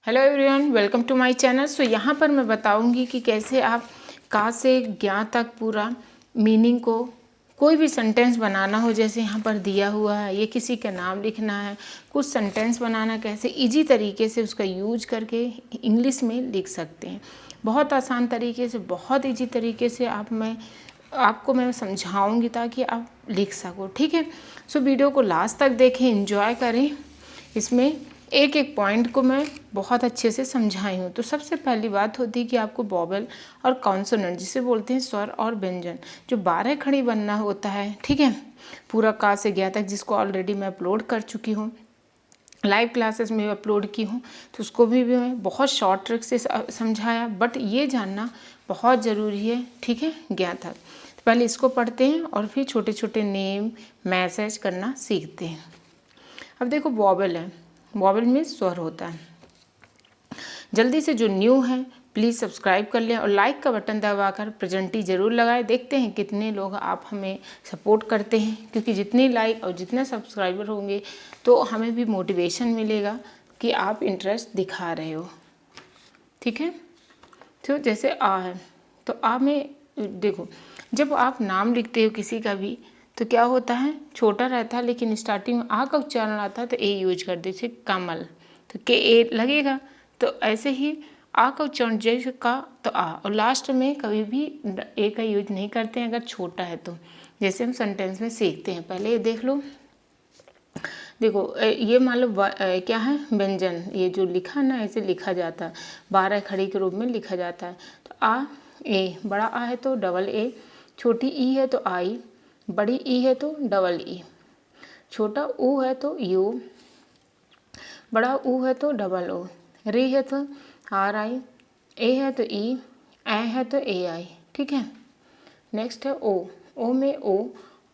Hello everyone, welcome to my channel. So यहाँ पर मैं बताऊँगी कि कैसे आप का से ज्ञा तक पूरा मीनिंग को कोई भी सेंटेंस बनाना हो, जैसे यहाँ पर दिया हुआ है, ये किसी का नाम लिखना है, कुछ सेंटेंस बनाना, कैसे इजी तरीके से उसका यूज करके इंग्लिश में लिख सकते हैं। बहुत आसान तरीके से, बहुत ईजी तरीके से आपको मैं समझाऊँगी ताकि आप लिख सको। ठीक है, सो वीडियो को लास्ट तक देखें, एंजॉय करें। इसमें एक एक पॉइंट को मैं बहुत अच्छे से समझाई हूँ। तो सबसे पहली बात होती है कि आपको वोवेल और कॉन्सोनेंट, जिसे बोलते हैं स्वर और व्यंजन, जो 12 खड़ी बनना होता है। ठीक है, पूरा का से ज्ञा तक, जिसको ऑलरेडी मैं अपलोड कर चुकी हूँ, लाइव क्लासेस में अपलोड की हूँ, तो उसको भी मैं बहुत शॉर्ट ट्रिक से समझाया। बट ये जानना बहुत ज़रूरी है। ठीक है, ज्ञा तक तो पहले इसको पढ़ते हैं और फिर छोटे छोटे नेम मैसेज करना सीखते हैं। अब देखो, वोवेल है, वोवेल में स्वर होता है। जल्दी से जो न्यू है प्लीज़ सब्सक्राइब कर लें और लाइक का बटन दबाकर प्रेजेंटी ज़रूर लगाएं। देखते हैं कितने लोग आप हमें सपोर्ट करते हैं, क्योंकि जितनी लाइक और जितने सब्सक्राइबर होंगे तो हमें भी मोटिवेशन मिलेगा कि आप इंटरेस्ट दिखा रहे हो। ठीक है, तो जैसे आ है, तो आ में देखो, जब आप नाम लिखते हो किसी का भी तो क्या होता है, छोटा रहता है, लेकिन स्टार्टिंग में आ का उच्चारण आता है तो ए यूज कर दे, जैसे कमल, तो के ए लगेगा। तो ऐसे ही आ का उच्चारण जैसे का तो आ, और लास्ट में कभी भी ए का यूज नहीं करते हैं अगर छोटा है तो। जैसे हम सेंटेंस में सीखते हैं, पहले ये देख लो। देखो, ये मान लो क्या है, व्यंजन, ये जो लिखा ना, ऐसे लिखा जाता है, 12 खड़ी के रूप में लिखा जाता है। तो आ ए, बड़ा आ है तो डबल ए, छोटी ई है तो आई, बड़ी ई है तो डबल ई, छोटा ऊ है तो यू, बड़ा ऊ है तो डबल ओ, री है तो आर आई, ए है तो ई, ए है तो ए आई। ठीक है, नेक्स्ट है ओ, ओ में ओ,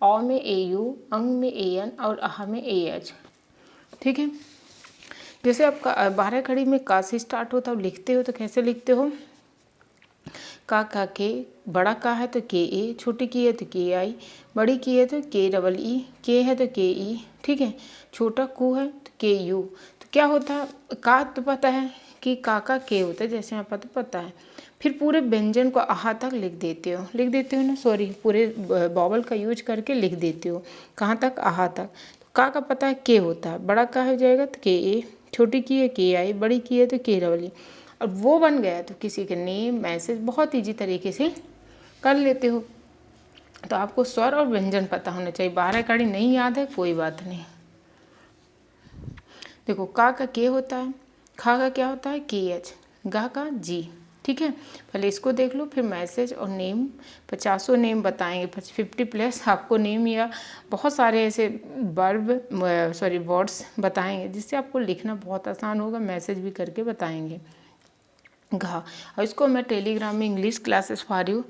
औ में ए यू, अंग में ए एन और अह में ए एच। ठीक है, जैसे आपका 12 खड़ी में का से स्टार्ट होता है, लिखते हो तो कैसे लिखते हो, का के, बड़ा का है तो के ए, छोटी की है तो के आई, बड़ी की है तो के डबल ई, के है तो के ई। ठीक है, छोटा कू है तो के यू। तो क्या होता है, का तो पता है कि का के होता है, जैसे यहाँ तो पता है। फिर पूरे व्यंजन को आहा तक लिख देते हो ना, सॉरी, पूरे वोवेल का यूज करके लिख देते हो, कहाँ तक, आहा तक। तो का पता है के होता है, बड़ा का हो जाएगा तो के ए, छोटी की है के आई, बड़ी की है तो के डबल ई। और वो बन गया तो किसी के नेम मैसेज बहुत ईजी तरीके से कर लेते हो। तो आपको स्वर और व्यंजन पता होना चाहिए। 12 कड़ी नहीं याद है कोई बात नहीं। देखो, का के होता है, खा का क्या होता है, के एच, गा का जी। ठीक है, पहले इसको देख लो, फिर मैसेज और नेम, 50 नेम बताएंगे, 50+ आपको नेम या बहुत सारे ऐसे वर्ड्स बताएंगे, जिससे आपको लिखना बहुत आसान होगा। मैसेज भी करके बताएंगे। घा, और इसको मैं टेलीग्राम में इंग्लिश क्लासेस पा रही हूँ,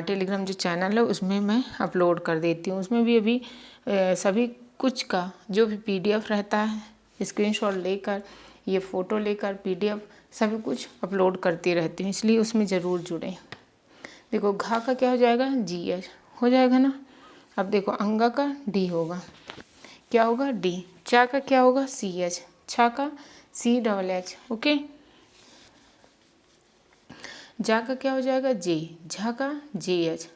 टेलीग्राम जो चैनल है उसमें मैं अपलोड कर देती हूँ। उसमें भी अभी सभी कुछ का जो भी PDF रहता है, स्क्रीनशॉट लेकर, ये फ़ोटो लेकर PDF सभी कुछ अपलोड करती रहती हूँ, इसलिए उसमें ज़रूर जुड़ें। देखो, घा का क्या हो जाएगा, GH हो जाएगा ना। अब देखो, अंगा का D होगा, क्या होगा, D। चा का क्या होगा, CH, छा का CHH। ओके, जा का क्या हो जाएगा, जे, झा का JH,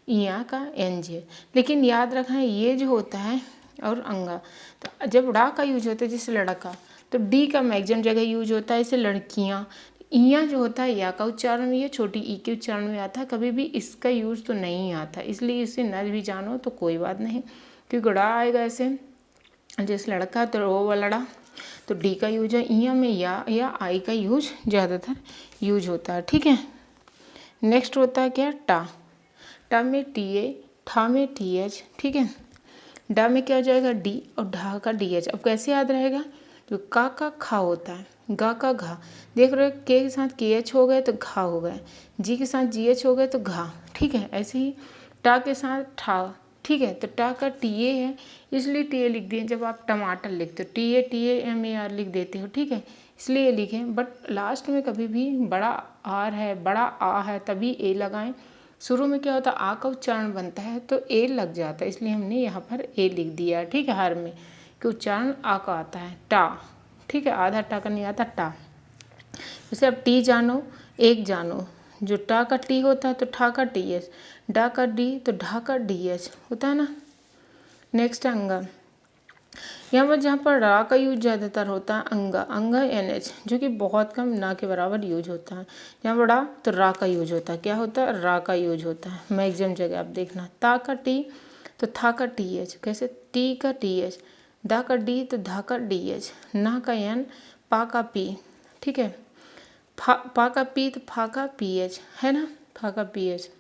इया का NJ। लेकिन याद रखना, ये जो होता है और अंगा, तो जब ड़ा का यूज होता है, जैसे लड़का, तो डी का मैक्सिमम जगह यूज होता है, जैसे लड़कियाँ। इया जो होता है या का उच्चारण में, ये छोटी ई के उच्चारण में आता है, कभी भी इसका यूज तो नहीं आता, इसलिए इसे न भी जानो तो कोई बात नहीं, क्योंकि ड़ा आएगा ऐसे, जैसे लड़का तो वो वाला ड़ा, तो डी का यूज है। इया में या आई का यूज ज़्यादातर यूज होता है। ठीक है, नेक्स्ट होता है क्या, टा, टा में TA, ठा में TH। ठीक है, डा में क्या हो जाएगा, D, और ढा का DH। अब कैसे याद रहेगा, तो का खा होता है, गा का घा, देख रहे हो, के साथ KH हो गए तो घा हो गए, जी के साथ GH हो गए तो घा। ठीक है, ऐसे ही टा के साथ ठा। ठीक है, तो टा का TA है, इसलिए TA लिख दिए। जब आप टमाटर लिखते हो, TAMAR लिख देते हो। ठीक है, इसलिए लिखें, बट लास्ट में कभी भी बड़ा आर है, बड़ा आ है, तभी ए लगाएं। शुरू में क्या होता है, आ का उच्चारण बनता है तो ए लग जाता है, इसलिए हमने यहाँ पर ए लिख दिया। ठीक है, हर में कि उच्चारण आ का आता है, टा। ठीक है, आधा टा का नहीं आता, टा। जैसे अब टी जानो, एक जानो, जो टा का टी होता है तो ठा का टी एच, डा का डी तो ढा का डी एच होता है ना। नेक्स्ट अंगा, यहाँ पर जहाँ पर रा का यूज ज़्यादातर होता है अंगा, अंगा एन एच, जो कि बहुत कम ना के बराबर यूज होता है। यहाँ पर रा तो रा का यूज होता है, क्या होता है, रा का यूज होता है मैक्सिमम जगह। आप देखना, ता का टी तो था का टी एच, कैसे, टी का टी एच, दा का डी तो धा का डी एच, ना का एन, पा का पी, ठीक है, पा का पी तो फा का पी एच है ना, फा का पी एच।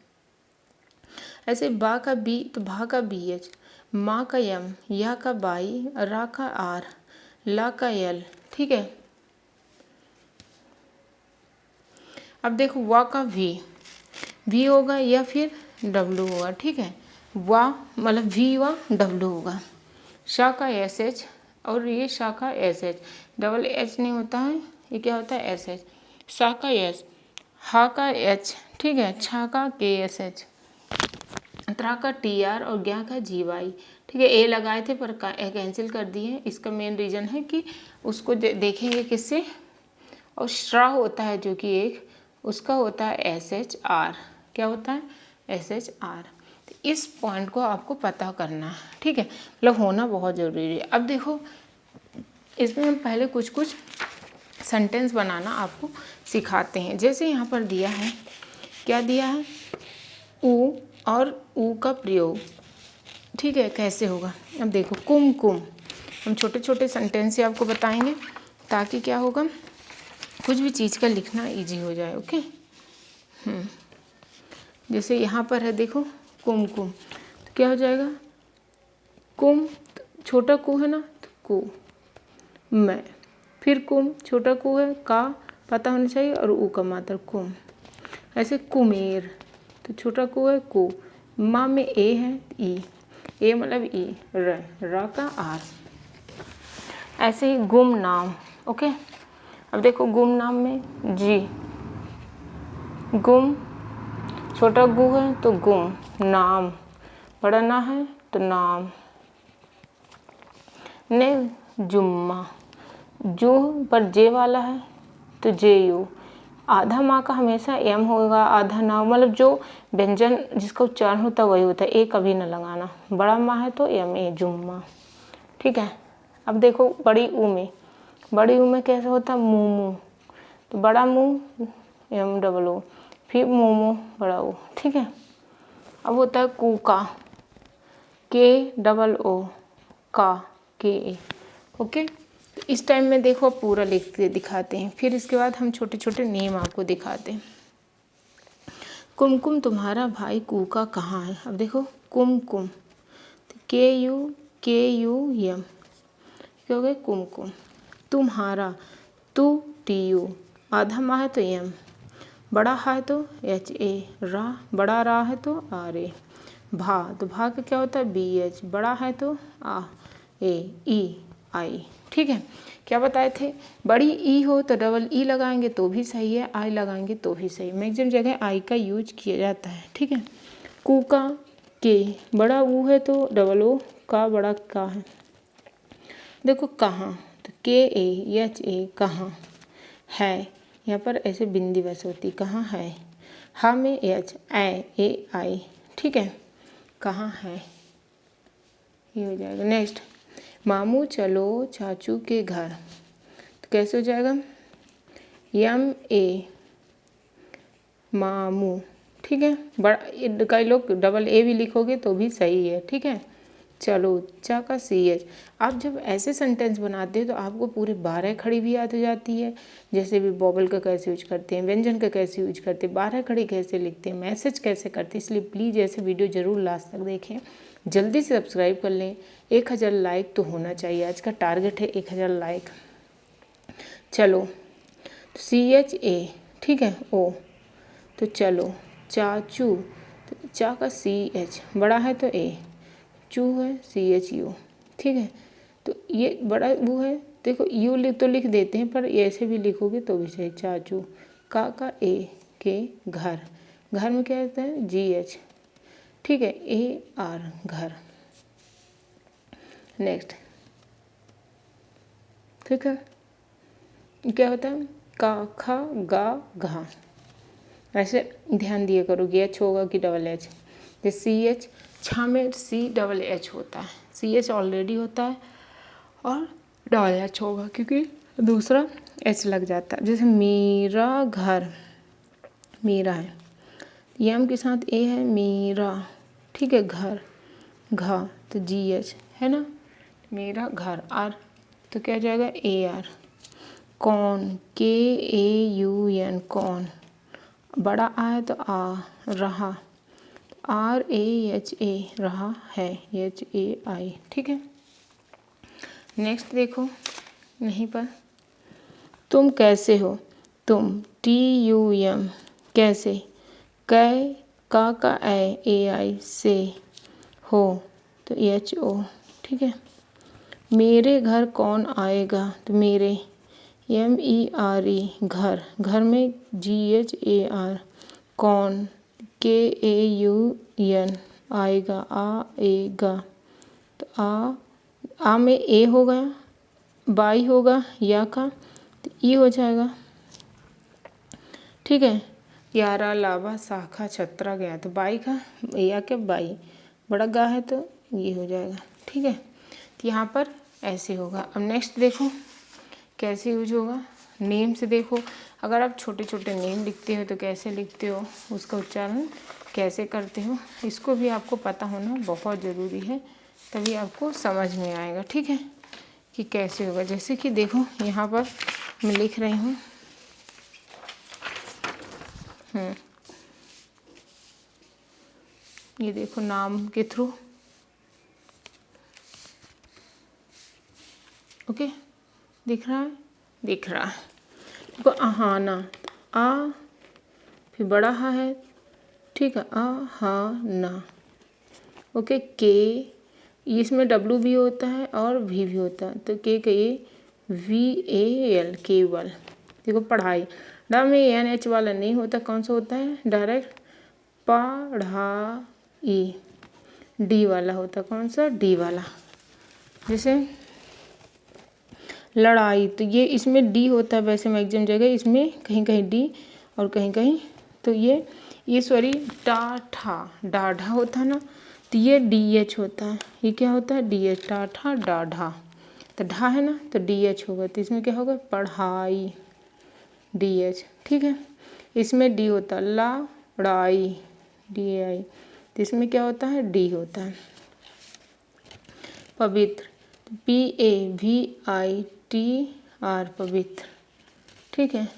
ऐसे बा का बी तो भा का बी एच, माँ का यम, या का बाई, रा का आर, ला का यल, ठीक है। अब देखो वा का वी होगा या फिर डब्लू होगा, ठीक है। वा मतलब वी वा डब्लू होगा। शा का एस एच, और ये शा का एस एच, डबल एच नहीं होता है, ये क्या होता है, एस एच। शा का एस, हा का एच, ठीक है, छा का के एस एच, त्रा का टी आर और ज्ञा का जी वाई, ठीक है। ए लगाए थे पर कैंसिल कर दिए, इसका मेन रीज़न है कि उसको देखेंगे किससे, और श्रा होता है जो कि एक, उसका होता है एस एच आर, क्या होता है, एस एच आर। तो इस पॉइंट को आपको पता करना है, ठीक है, मतलब होना बहुत ज़रूरी है। अब देखो इसमें हम पहले कुछ कुछ सेंटेंस बनाना आपको सिखाते हैं। जैसे यहाँ पर दिया है, क्या दिया है, ऊ और ऊ का प्रयोग, ठीक है, कैसे होगा। अब देखो कुमकुम, हम छोटे छोटे सेंटेंस से आपको बताएंगे ताकि क्या होगा, कुछ भी चीज़ का लिखना इजी हो जाए, ओके। जैसे यहाँ पर है देखो कुमकुम, तो क्या हो जाएगा, कुम छोटा कु है ना, तो कु, मैं, फिर कुम छोटा कु है, का पता होना चाहिए, और ऊ का मात्रा कुम। ऐसे कुमेर, तो छोटा कु है कु, माँ में ए है ई, ए मतलब ई, रा का आर। ऐसे ही गुमनाम, ओके। अब देखो गुमनाम में जी, गुम छोटा गु है तो गुम, नाम बड़ा ना है तो नाम। ने जुम्मा, जो पर जे वाला है तो जे यू, आधा माँ का हमेशा एम होगा, आधा ना, मतलब जो व्यंजन जिसका उच्चारण होता है वही होता है, ए कभी ना लगाना। बड़ा माँ है तो एम ए, जुम्मा, ठीक है। अब देखो बड़ी ऊ में, बड़ी ऊ में कैसे होता है, मुँह, तो बड़ा मुँह एम डबल ओ, फिर मोमो बड़ा ओ, ठीक है। अब होता है कूका, के डबल ओ, का के ए, ओके। तो इस टाइम में देखो अब पूरा लिख के दिखाते हैं, फिर इसके बाद हम छोटे छोटे नेम आपको दिखाते हैं। कुमकुम तुम्हारा भाई कूका कहाँ है। अब देखो कुमकुम, के यू यम, क्या हो गया, कुमकुम। तुम्हारा, तू टी यू, आधा माँ है तो यम, बड़ा हा है तो एच ए, रा बड़ा रा है तो आर ए, भा तो भा का क्या होता है बी एच, बड़ा है तो आ ए ई आई, ठीक है। क्या बताए थे, बड़ी ई हो तो डबल ई लगाएंगे तो भी सही है, आई लगाएंगे तो भी सही, मैक्सिमम जगह आई का यूज किया जाता है, ठीक है। कूका, के बड़ा ऊ है तो डबल ओ, का बड़ा का है। देखो कहाँ, तो के ए एच ए, कहाँ है, यहाँ पर ऐसे बिंदी बस होती, कहाँ है, हा में एच ए आई, ठीक है, कहाँ है, ये हो जाएगा। नेक्स्ट, मामू चलो चाचू के घर, तो कैसे हो जाएगा, यम ए मामू, ठीक है। बड़ा कई लोग डबल ए भी लिखोगे तो भी सही है, ठीक है। चलो चा का सी एच, आप जब ऐसे सेंटेंस बनाते हैं तो आपको पूरे 12 खड़ी भी याद हो जाती है, जैसे भी बॉबल का कैसे यूज करते हैं, व्यंजन का कैसे यूज करते हैं, 12 खड़ी कैसे लिखते हैं, मैसेज कैसे करते हैं। इसलिए प्लीज़ ऐसे वीडियो ज़रूर लास्ट तक देखें, जल्दी से सब्सक्राइब कर लें। 1000 लाइक तो होना चाहिए, आज का टारगेट है 1000 लाइक। चलो सी एच ए, ठीक है, ओ, तो चलो चाचू, तो चा का सी एच, बड़ा है तो ए, चू है सी एच यू, ठीक है। तो ये बड़ा वो है, देखो यू लिख देते हैं पर ऐसे भी लिखोगे तो भी सही, चाचू। का ए के घर, घर में क्या होता है जी एच, ठीक है, ए आर घर। नेक्स्ट, ठीक है, क्या होता है का खा गा घा, ऐसे ध्यान दिया करोगे। एच होगा कि डबल एच। जैसे सी एच, छा में सी डबल एच होता है, सी एच ऑलरेडी होता है और डबल एच होगा क्योंकि दूसरा एच लग जाता है। जैसे मेरा घर, मेरा है, यम के साथ ए है, मेरा, ठीक है। घर, घा तो जी एच है ना, मेरा घर। आर तो क्या हो जाएगा, ए आर। कौन, के ए यू एन, कौन, बड़ा आ है तो आ, रहा, आर ए एच ए, रहा है, एच ए आई, ठीक है। नेक्स्ट देखो यहीं पर, तुम कैसे हो, तुम, टी यू एम, कैसे, कै का ए आई, से, हो तो एच ओ, ठीक है। मेरे घर कौन आएगा तो मेरे, एम ई आर ई, घर, घर में जी एच ए आर, कौन, के ए यू एन, आएगा, आएगा तो आ में ए होगा, बाई होगा या का तो ई हो जाएगा, ठीक है। यारा, लावा, शाखा, छत्रा, गया तो बाई का या के बाई, बड़ा गा है तो ये हो जाएगा, ठीक है। तो यहाँ पर ऐसे होगा। अब नेक्स्ट देखो कैसे यूज होगा, नेम से देखो। अगर आप छोटे छोटे नेम लिखते हो तो कैसे लिखते हो, उसका उच्चारण कैसे करते हो, इसको भी आपको पता होना बहुत ज़रूरी है, तभी आपको समझ में आएगा, ठीक है, कि कैसे होगा। जैसे कि देखो यहाँ पर मैं लिख रही हूँ, ये देखो नाम के थ्रू, ओके, दिख रहा है, दिख रहा है। देखो आहाना, आ फिर बड़ा हा है, ठीक है, आ हा ना, ओके। के, इसमें डब्लू भी होता है और भी होता है, तो के का ये वी ए एल, केवल। देखो पढ़ाई, डा में एन एच वाला नहीं होता, कौन सा होता है, डायरेक्ट पढ़ाई, डी वाला होता, कौन सा, डी वाला। जैसे लड़ाई, तो ये इसमें डी होता है, वैसे मैक्सिमम जगह इसमें कहीं कहीं डी और कहीं कहीं, तो ये सॉरी टाठा, डाढ़ा होता है ना, तो ये डी एच होता है, ये क्या होता है, डी एच, टाठा डाढ़ा, तो ढा है ना तो डी एच होगा, तो इसमें क्या होगा, पढ़ाई, डी एच, ठीक है। इसमें डी होता है, लड़ाई, डी आई, तो इसमें क्या होता है, डी होता है। पवित्र, P A V I T R, पवित्र, ठीक है।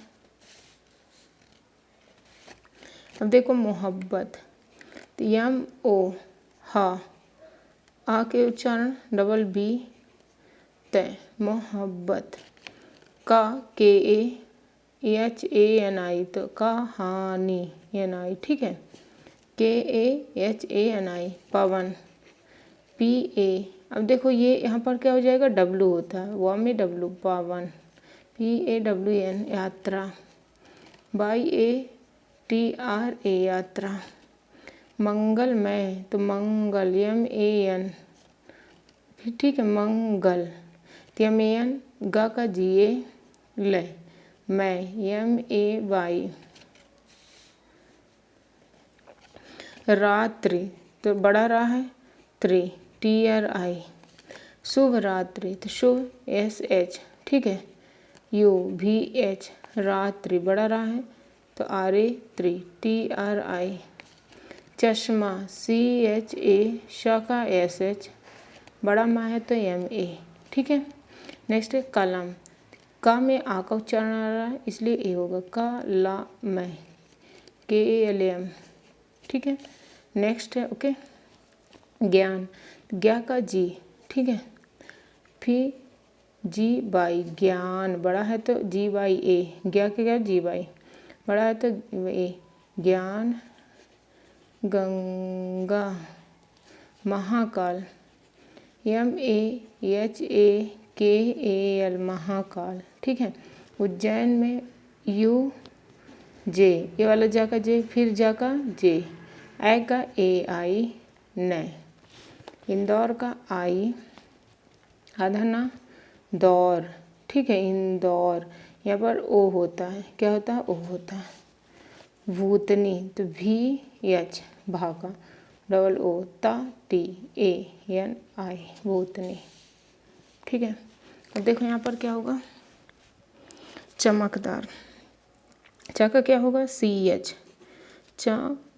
अब देखो मोहब्बत, तो एम ओ, हा, आ के उच्चारण डबल बी, तय, मोहब्बत। का, के ए एच ए एन आई, तो कहानी, एन आई, ठीक है। K A H A N I, Pawan, P A, अब देखो ये यहाँ पर क्या हो जाएगा, डब्लू होता है, व में डब्लू, पावन, पी ए डब्ल्यू एन, यात्रा, by A T R A, यात्रा। मंगलमय, तो मंगल, एम ए एन, ठीक है, मंगल, एम ए एन, गा का जी ए, लय, मैं, एम ए वाई। रात्रि, तो बड़ा रहा है, त्रि, टी आर आई। शुभ रात्रि, तो शुभ, एस एच, ठीक है, यू भी एच, रात्रि बड़ा रहा है तो आर ए, त्रि, टी आर आई। चश्मा, सी एच ए, श का एस एच, बड़ा मा है तो एम ए, ठीक है। नेक्स्ट है कलम, का में आ का उच्चारण आ रहा है इसलिए ए होगा, का ला मैं, के ए एल एम, ठीक है। नेक्स्ट है ओके ज्ञान, ज्ञा का जी, ठीक है, फिर जी बाई, ज्ञान बड़ा है तो जी बाई ए, ज्ञा के क्या, जी बाई, बड़ा है तो ए, ज्ञान। Ganga, Mahakal, M A H A K A L, Mahakal, ठीक है। उज्जैन में यू जे, ये वाला जा का जे, फिर जा का जे, ए का ए आई, न। इंदौर का आई, आधा ना, दौर, ठीक है, इंदौर, यहाँ पर ओ होता है, क्या होता है, ओ होता है। भूतनी तो VH भाका, डबल ओ, ता TANI, भूतनी। ठीक है, अब देखो यहाँ पर क्या होगा, चमकदार, चा का क्या होगा, CH,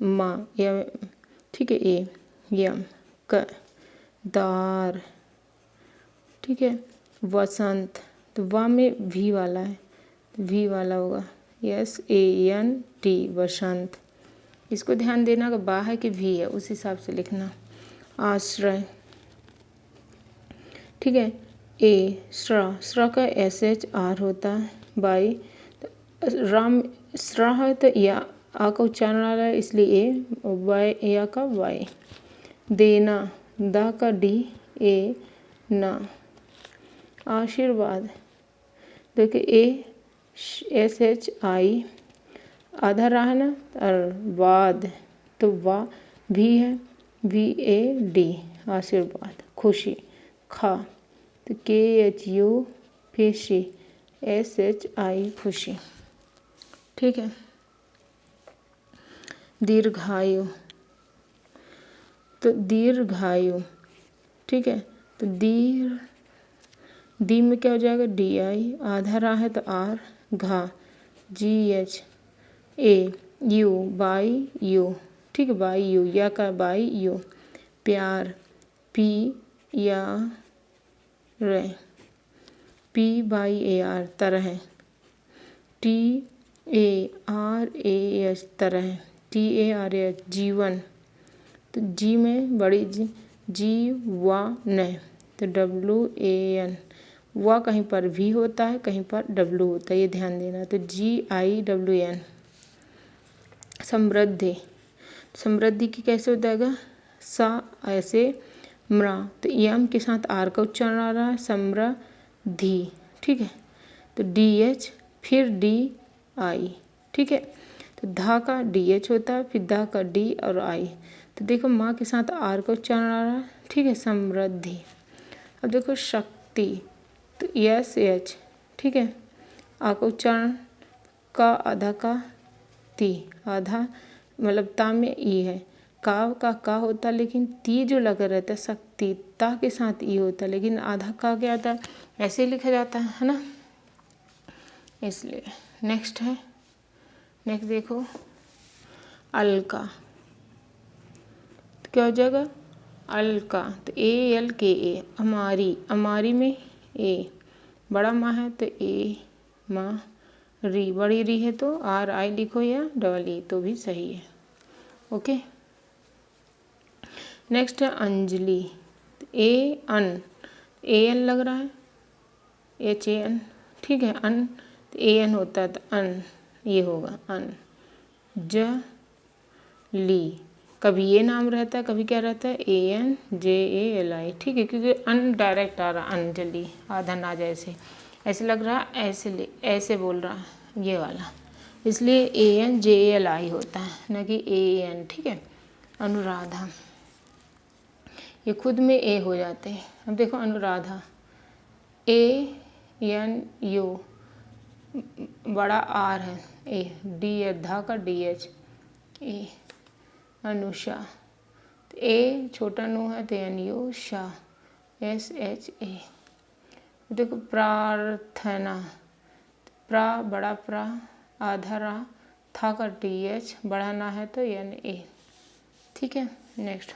मा या, ठीक है, ए यम, क दार, ठीक है, वसंत तो वा में भी वाला है, भी वाला होगा, SANT, वसंत। इसको ध्यान देना कि बा है कि भी है, उस हिसाब से लिखना। आश्रय, ठीक है, श्र का SHR होता है, बाई राम श्र है तो या आ का उच्चारण आ रहा है इसलिए ए, वाई या का वाई। देना, दा का डी, ए ना। आशीर्वाद, देखिए SHI आधा रहा है ना, और वाद तो वा भी है, VAD, आशीर्वाद। खुशी, खा तो KHU, खुशी, SHI, खुशी। ठीक है, दीर्घायु तो दीर्घायु, ठीक है, तो दी में क्या हो जाएगा, DI, आधा रहा है तो R, घा GH, AU, बाई यू, ठीक है, बाई यू, या का बाई यू। प्यार, P या रे, PYAR, तरह, TARAS, तरह, TARAS, जीवन तो जी में बड़ी जीवान तो WAN, वा कहीं पर भी होता है, कहीं पर W होता है, ये ध्यान देना, तो GIWN। समृद्धि, समृद्धि की कैसे हो जाएगा, सा ऐसे म्रा तो यम के साथ आर का उच्चारण आ रहा है, समृद्धि। ठीक है, तो DH फिर DI, ठीक है, तो धा का DH होता है, फिर धा का D और I, तो देखो माँ के साथ आर का उच्चारण आ रहा है, ठीक है, समृद्धि। अब देखो शक्ति तो SH, ठीक है, आ का उच्चारण का आधा का ती, आधा मतलब ता में ई है, का होता है, लेकिन ती जो लगा रहता है शक्ति, ता के साथ ई होता है, लेकिन आधा का क्या आता है, ऐसे लिखा जाता है ना, इसलिए। नेक्स्ट है, नेक्स्ट देखो अलका, तो क्या हो जाएगा, अलका तो ALKA, अमारी, अमारी में ए, बड़ा माँ है तो ए माँ, री बड़ी री है तो RI लिखो या डबल ई तो भी सही है। ओके, नेक्स्ट है अंजलि, AN, AN लग रहा है, HAN, ठीक है, अन तो AN होता है तो अन, ये होगा अन। ली, कभी ये नाम रहता है, कभी क्या रहता है, ANJALI, ठीक है, क्योंकि अन डायरेक्ट आ रहा, अंजलि आधा ना जैसे ऐसे लग रहा है, ऐसे बोल रहा है ये वाला, इसलिए ANJALI होता है, न कि AN। ठीक है, अनुराधा, ये खुद में ए हो जाते हैं। अब देखो अनुराधा, ANU, बड़ा R है, D धा का DH, ए। अनुषा, ए छोटा नो है तो NU, शा, SHA। देखो प्रार्थना, प्रा बड़ा प्रा, आधा रा, था का TH, बड़ा ना है तो NA। ठीक है, नेक्स्ट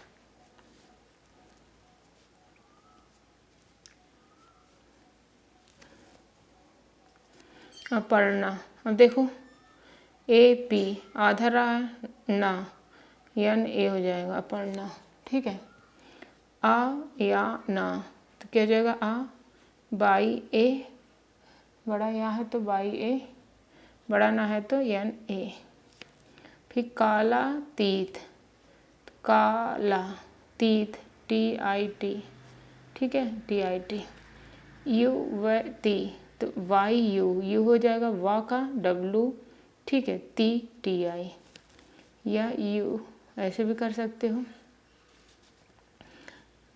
अपर्णा, अब देखो AP, आधा रा ना, NA हो जाएगा अपर्णा। ठीक है, आ या ना तो क्या हो जाएगा, आ बाई ए, बड़ा या है तो बाई ए, बड़ा ना है तो NA। फिर काला तीत, काला तीत TIT, ठीक है, TIT। युवती तो YU हो जाएगा, वा का W, ठीक है, TI या यू ऐसे भी कर सकते हो,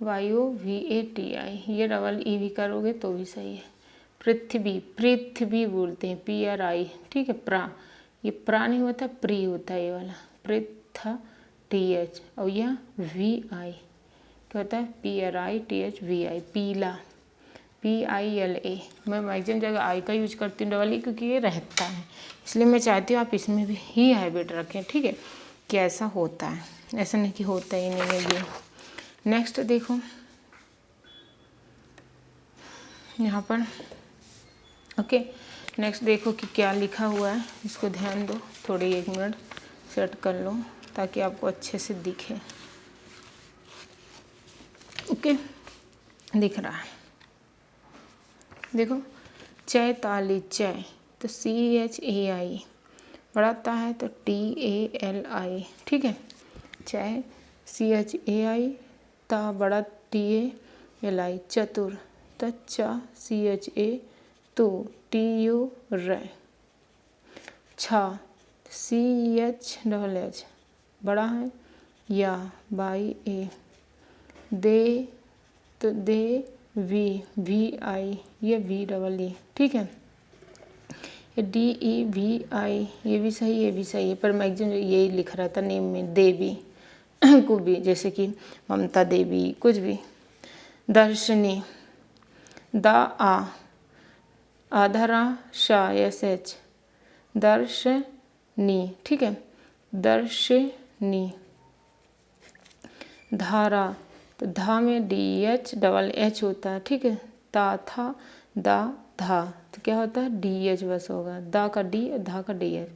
YOVATI, ये डबल ई भी करोगे तो भी सही है। पृथ्वी, पृथ्वी बोलते हैं, PRI, ठीक है। प्रा, ये प्रा नहीं होता, प्री होता है ये वाला, पृथ TH, और यह VI क्या होता है, PRITHVI, पीला, PILA। मैं मैक्सिमम जगह आई का यूज करती हूँ डबल ई, क्योंकि ये रहता है, इसलिए मैं चाहती हूँ आप इसमें भी ही हैबिट रखें, ठीक है, कि ऐसा होता है, ऐसा नहीं कि होता ही नहीं है ये। नेक्स्ट देखो यहाँ पर, ओके, नेक्स्ट देखो कि क्या लिखा हुआ है, इसको ध्यान दो, थोड़ी 1 मिनट सेट कर लो ताकि आपको अच्छे से दिखे। ओके, दिख रहा है, देखो, चैताली, चय तो CHAI, बढ़ाता है तो TALI, ठीक है, चय CHAI, ता बड़ा TALI, चतुर तो CHA, तो TUR, छा CHH, बड़ा है या बाई A, दे तो दे VI, ये VEE, ठीक है, ये DEVI, ये भी सही, ये भी सही है, पर मैक्सिमम यही लिख रहा था नेम में, देवी को भी, जैसे कि ममता देवी, कुछ भी। दर्शनी, आधरा शा SH, दर्शनी, ठीक है, दर्शनी। धारा तो धा में DH होता है, ठीक है, ता था दा धा, तो क्या होता है DH बस होगा, दा का D और धा का DH,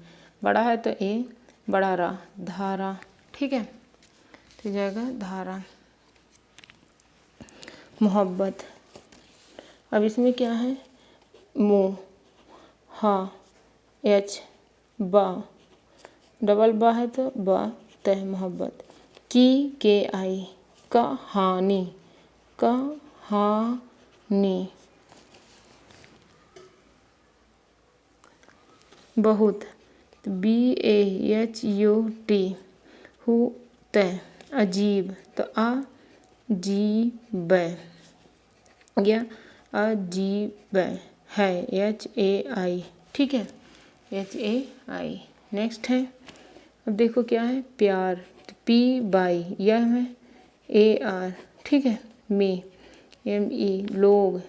बड़ा है तो A, बड़ा रा, धारा, ठीक है, तो जाएगा धारा। मोहब्बत, अब इसमें क्या है, मो, हा, H, बा, डबल बा है तो बा तय, मोहब्बत। KI, कहानी, कहानी। बहुत, BAHUT, हुत, अजीब तो अजीब, या अजीब है, HAI, ठीक है, HAI। नेक्स्ट है, अब देखो क्या है, प्यार तो PY, यह है AR, ठीक है, में ME, लोग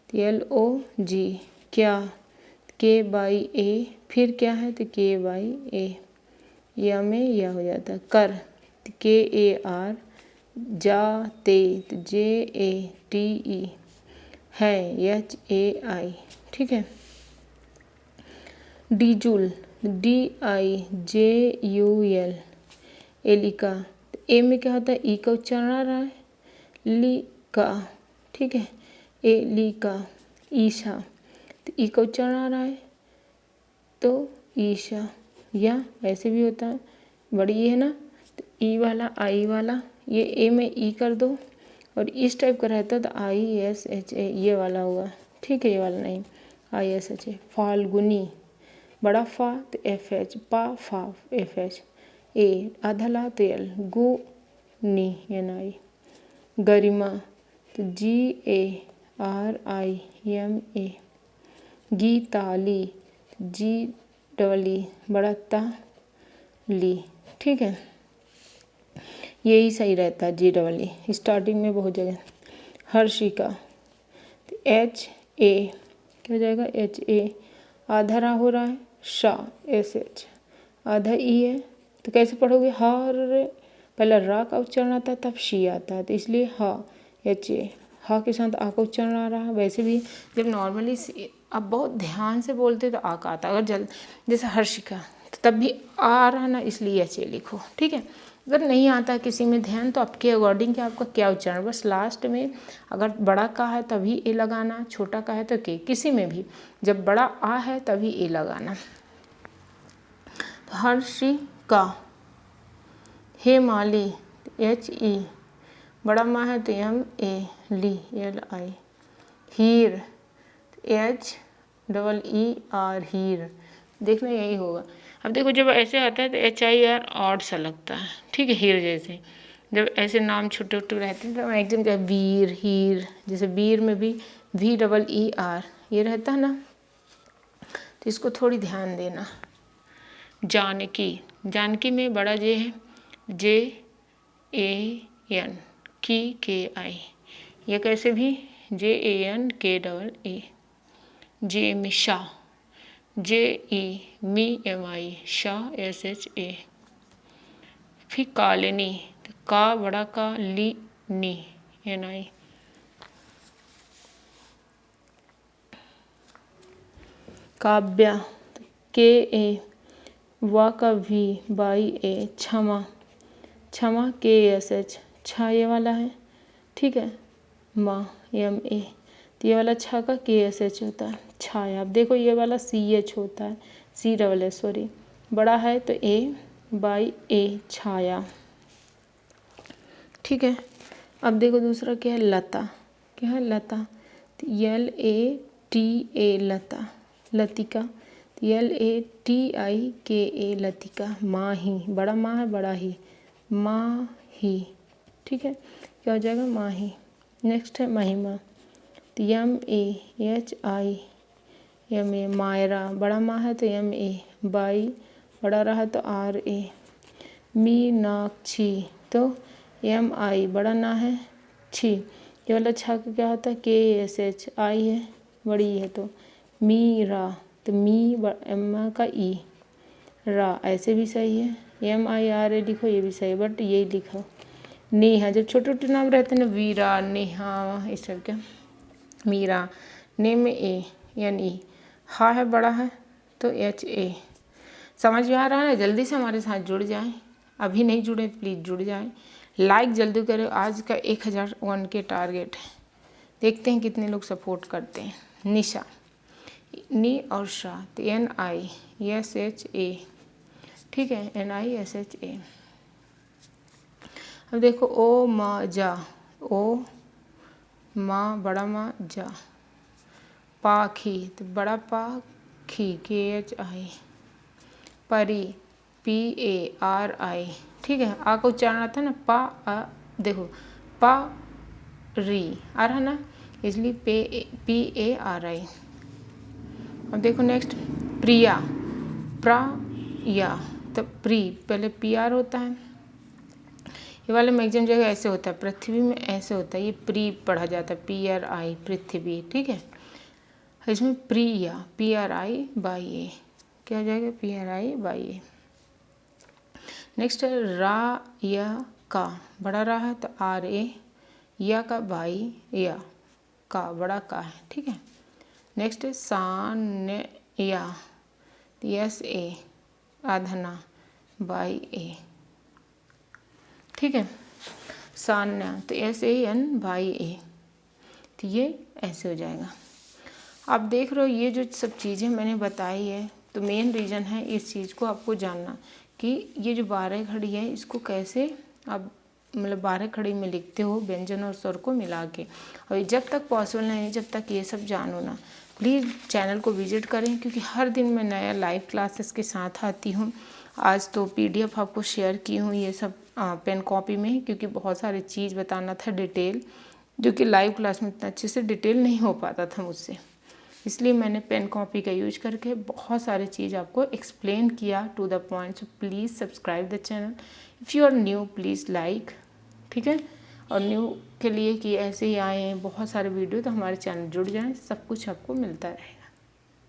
LOG, क्या KYA, फिर क्या है तो KYA, या में यह हो जाता है, कर तो KAR, जाते तो JATE, है HAI, ठीक है। डीजुल DIJUL, एलिका तो ए में क्या होता है, ई का उच्चारण आ रहा है, लिका, ठीक है, एलिका। ईशा तो ई का उच्चारण आ रहा है तो ईशा, या ऐसे भी होता है, बड़ी ई है ना तो ई वाला आई वाला, ये ए में ई कर दो, और इस टाइप का रहता है तो ISHA, ये वाला हुआ, ठीक है, ये वाला नहीं, ISHA। फाल्गुनी, बड़ा फा तो FH, पा फा FH, ए आधा तो L, गु नी NI। गरिमा तो GARIMA। गीताली GEE, बड़ा ता ली, ठीक है, यही सही रहता है GEE, स्टार्टिंग में बहुत जगह। हर्षिका तो HA, क्या हो जाएगा HA, आधा रा हो रहा है, शा SH, आधा ई है तो कैसे पढ़ोगे, हर, पहला रा का उच्चारण आता है तब शी आता है, तो इसलिए हा HA, हा के साथ आ का उच्चारण आ रहा है। वैसे भी जब नॉर्मली आप बहुत ध्यान से बोलते तो आ का आता, अगर जल्द जैसे हर्षिका तो तब भी आ रहा ना, इसलिए HA लिखो, ठीक है। अगर नहीं आता किसी में ध्यान तो आपके अकॉर्डिंग कि आपका क्या उच्चारण, बस लास्ट में अगर बड़ा का है तभी ए लगाना, छोटा का है तो के, किसी में भी जब बड़ा आ है तभी ए लगाना। तो हर्षिका, हेमाली HE, बड़ा माँ है तो MA, ली LI। हीर HEER, हीर, देखना यही होगा। अब देखो जब ऐसे आता है तो HIR ऑड सा लगता है, ठीक है, हीर जैसे, जब ऐसे नाम छोटे छोटे रहते हैं तो एग्जाम क्या, वीर, हीर, जैसे वीर में भी VEER ये रहता है ना, तो इसको थोड़ी ध्यान देना। जानकी, जानकी में बड़ा जे है, JAN, की KI, ये कैसे भी JANKAA। जेमिशा, JEMI, Shah SHA। फिर कालिनी, तो का बड़ा का, ली नी NI। काव्या, KA, वा का V, बाई A। क्षमा, क्षमा KSH, छा ये वाला है, ठीक है। माँ MA, तो ये वाला छा का KSH होता है, छाया। अब देखो ये वाला CH होता है, CSS सॉरी, बड़ा है तो A बाई A, छाया, ठीक है। अब देखो दूसरा क्या है, लता, क्या है, लता, तो LATA, लता, लतिका, तो LATIKA, लतिका। माही, बड़ा माँ है, बड़ा ही, माही, ठीक है, क्या हो जाएगा, माही। नेक्स्ट है महिमा, तो MAHIMA, मायरा, बड़ा माँ है तो MA, बाई बड़ा रहा तो RA। मीनाक्षी, तो MI, बड़ा ना है, छी, ये वाला छा का क्या होता है, KSH, आई है, बड़ी है तो मीरा, तो मी M का E, रा, ऐसे भी सही है, MIRA लिखो, ये भी सही है, बट यही लिखो। नेहा, जब छोटे छोटे नाम रहते हैं ना, वीरा, नेहा, इस सब क्या, मीरा, ने में A NE, हा है, बड़ा है तो HA। समझ में आ रहा है? जल्दी से हमारे साथ जुड़ जाएं, अभी नहीं जुड़े प्लीज़ जुड़ जाएं, लाइक जल्दी करें। आज का 1001 के टारगेट है, देखते हैं कितने लोग सपोर्ट करते हैं। निशा, नी और शाह, तो NISHA, ठीक है, NISHA। अब देखो ओ माँ जा, ओ माँ बड़ा माँ जा, पाखी, तो बड़ा पा खी, KHI। परी, PARI, ठीक है। आ का उच्चारण आता है ना, पा आ, देखो पा री आ रहा ना, इसलिए PARI। अब देखो नेक्स्ट, प्रिया, प्रा, तो प्री, पहले PR होता है, ये वाले में एग्जाम जगह ऐसे होता है, पृथ्वी में ऐसे होता है, ये प्री पढ़ा जाता है, PRI, पृथ्वी, ठीक है। इसमें प्रिया, PRI बाई A, क्या हो जाएगा, PRI बाई A। नेक्स्ट है रा या का, बड़ा रा है तो RA, या का बाई या, का बड़ा का है, ठीक है। नेक्स्ट है सान्या, SA, आधना, बाई A, ठीक है। सान्या, तो SAN बाई A, तो ये ऐसे हो जाएगा। आप देख रहे हो ये जो सब चीज़ें मैंने बताई है, तो मेन रीज़न है इस चीज़ को आपको जानना कि ये जो 12 खड़ी है इसको कैसे आप मतलब 12 खड़ी में लिखते हो व्यंजन और स्वर को मिला के। और जब तक पॉसिबल नहीं, जब तक ये सब जानो ना, प्लीज़ चैनल को विजिट करें, क्योंकि हर दिन मैं नया लाइव क्लासेस के साथ आती हूँ। आज तो PDF आपको शेयर की हूँ ये सब पेन कॉपी में, क्योंकि बहुत सारी चीज़ बताना था डिटेल, जो कि लाइव क्लास में इतना अच्छे से डिटेल नहीं हो पाता था मुझसे, इसलिए मैंने पेन कॉपी का यूज करके बहुत सारी चीज़ आपको एक्सप्लेन किया to the point. So please subscribe the channel, if you are new please like, ठीक है। और न्यू के लिए कि ऐसे ही आए हैं बहुत सारे वीडियो, तो हमारे चैनल जुड़ जाएं, सब कुछ आपको मिलता रहे।